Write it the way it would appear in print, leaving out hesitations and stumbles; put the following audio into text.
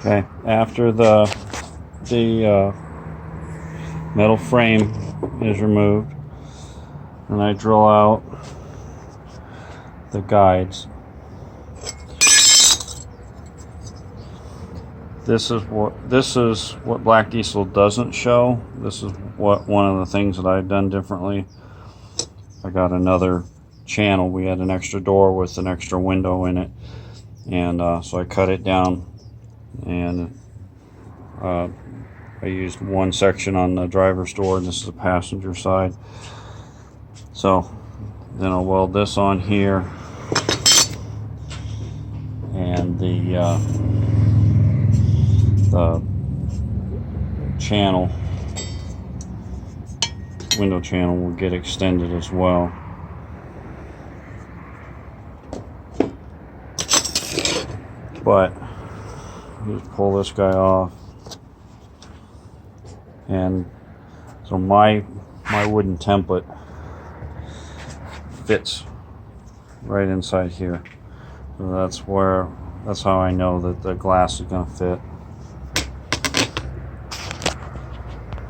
Okay, after the metal frame is removed, and I drill out the guides. This is what Black Diesel doesn't show. This is what one of the things that I've done differently. I got another channel. We had an extra door with an extra window in it, and so I cut it down, and I used one section on the driver's door, and this is the passenger side. So then I'll weld this on here, and the channel, window channel, will get extended as well. But just pull this guy off, and so my wooden template fits right inside here. So that's how I know that the glass is going to fit.